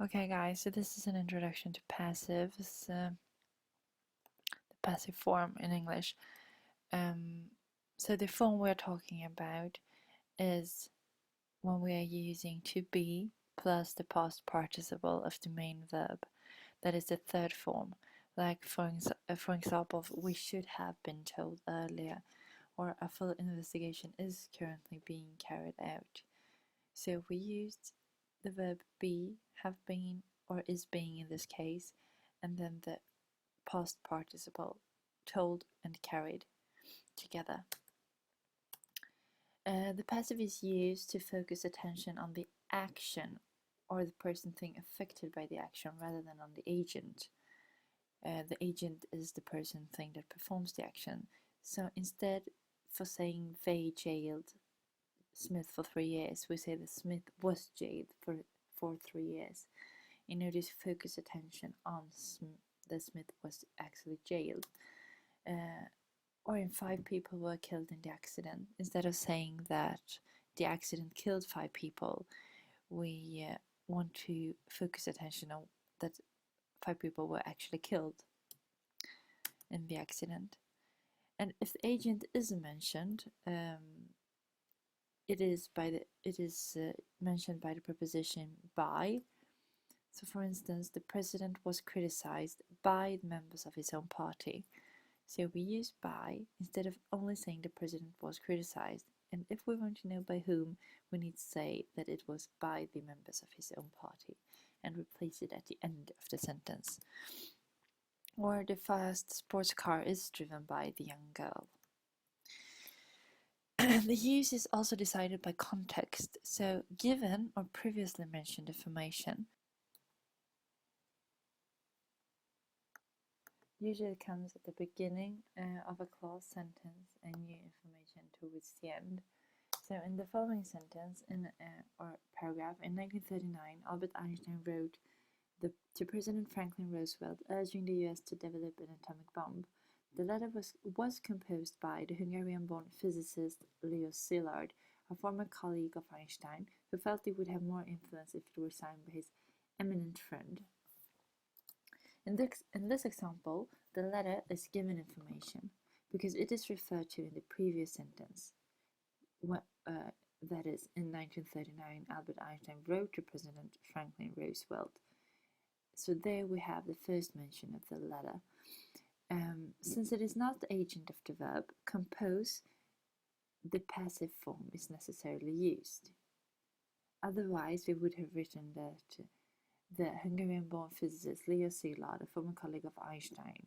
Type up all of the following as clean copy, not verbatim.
Okay guys, so this is an introduction to passives, the passive form in English. So the form we're talking about is when we are using to be plus the past participle of the main verb. That is the third form. Like for example, we should have been told earlier, or a full investigation is currently being carried out. So we used the verb be, have been, or is being in this case, and then the past participle told and carried together. The passive is used to focus attention on the action or the person thing affected by the action rather than on the agent. The agent is the person thing that performs the action. So instead, for saying they jailed Smith for 3 years, we say that Smith was jailed for 3 years in order to focus attention on that Smith was actually jailed. Or in 5 people were killed in the accident. Instead of saying that the accident killed 5 people, we want to focus attention on that 5 people were actually killed in the accident. And if the agent is mentioned, it is mentioned by the preposition by. So for instance, the president was criticized by the members of his own party. So we use by instead of only saying the president was criticized. And if we want to know by whom, we need to say that it was by the members of his own party and replace it at the end of the sentence. Or the fast sports car is driven by the young girl. The use is also decided by context. So given or previously mentioned information usually comes at the beginning of a clause, sentence, and new information towards the end. So in the following sentence or paragraph, in 1939, Albert Einstein wrote to President Franklin Roosevelt urging the US to develop an atomic bomb. The letter was composed by the Hungarian-born physicist Leo Szilard, a former colleague of Einstein, who felt it would have more influence if it were signed by his eminent friend. In this example, the letter is given information because it is referred to in the previous sentence. That is, in 1939, Albert Einstein wrote to President Franklin Roosevelt. So there we have the first mention of the letter. Since it is not the agent of the verb, compose, the passive form is necessarily used. Otherwise, we would have written that the Hungarian-born physicist Leo Szilard, a former colleague of Einstein,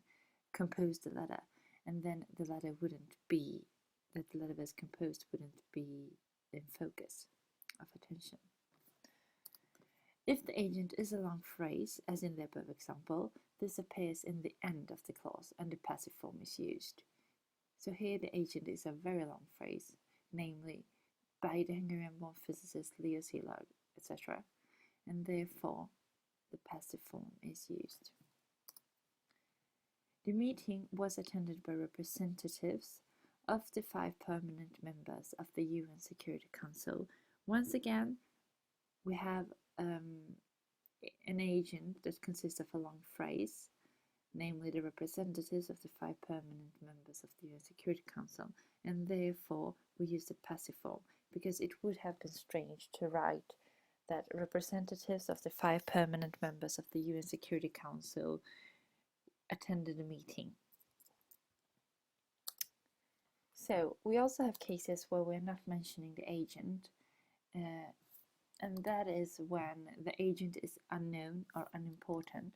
composed the letter, and then the letter wouldn't be, that the letter was composed wouldn't be in focus of attention. If the agent is a long phrase, as in the above example, this appears in the end of the clause and the passive form is used. So here the agent is a very long phrase, namely, by the Hungarian-born physicist Leo Szilard, etc., and therefore the passive form is used. The meeting was attended by representatives of the 5 permanent members of the UN Security Council. Once again, we have an agent that consists of a long phrase, namely the representatives of the 5 permanent members of the UN Security Council, and therefore we use the passive form because it would have been strange to write that representatives of the 5 permanent members of the UN Security Council attended a meeting. So we also have cases where we're not mentioning the agent, and that is when the agent is unknown or unimportant.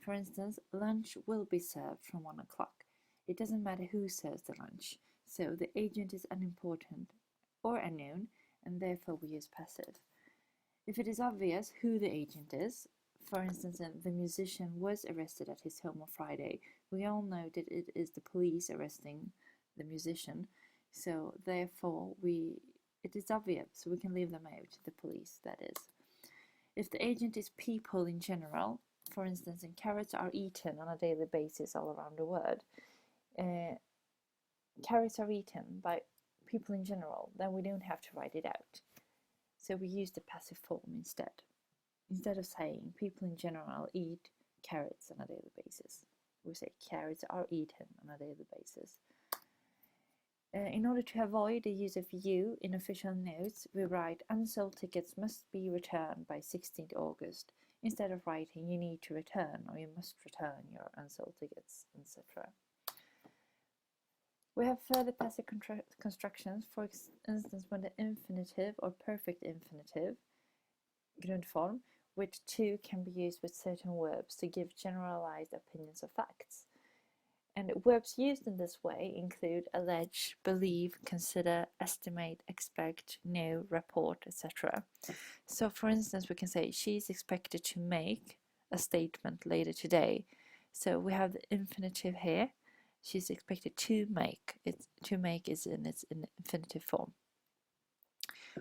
For instance, lunch will be served from 1 o'clock. It doesn't matter who serves the lunch, so the agent is unimportant or unknown, and therefore we use passive. If it is obvious who the agent is, for instance, the musician was arrested at his home on Friday, we all know that it is the police arresting the musician, so therefore it is obvious, so we can leave them out, the police, that is. If the agent is people in general, for instance, and carrots are eaten on a daily basis all around the world, carrots are eaten by people in general, then we don't have to write it out. So we use the passive form instead. instead of saying people in general eat carrots on a daily basis, we say carrots are eaten on a daily basis. In order to avoid the use of you in official notes, we write unsold tickets must be returned by 16th August instead of writing you need to return or you must return your unsold tickets, etc. We have further passive constructions, for instance when the infinitive or perfect infinitive, grundform, which too can be used with certain verbs to give generalized opinions or facts. And verbs used in this way include allege, believe, consider, estimate, expect, know, report, etc. So for instance, we can say she is expected to make a statement later today. So we have the infinitive here. She's expected to make. To make is in its infinitive form.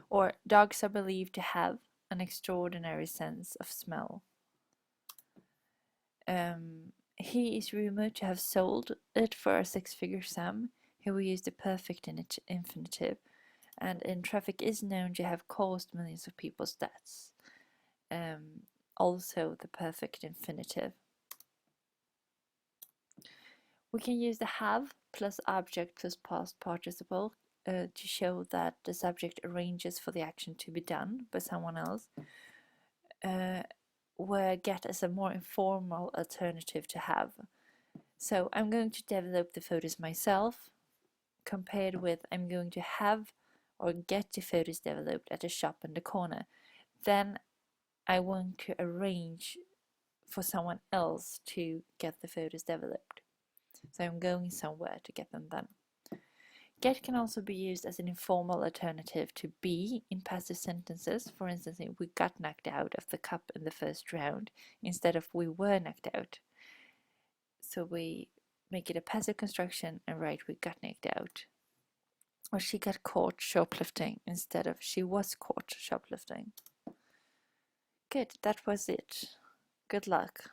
Or dogs are believed to have an extraordinary sense of smell. He is rumored to have sold it for a six-figure sum. Here we use the perfect infinitive, and in traffic is known to have caused millions of people's deaths. Also the perfect infinitive. We can use the have plus object plus past participle to show that the subject arranges for the action to be done by someone else. Where get is a more informal alternative to have. So I'm going to develop the photos myself, compared with I'm going to have or get the photos developed at a shop in the corner. Then I want to arrange for someone else to get the photos developed. So I'm going somewhere to get them done. Get can also be used as an informal alternative to be in passive sentences. For instance, we got knocked out of the cup in the first round instead of we were knocked out. So we make it a passive construction and write we got knocked out. Or she got caught shoplifting instead of she was caught shoplifting. Good, that was it. Good luck.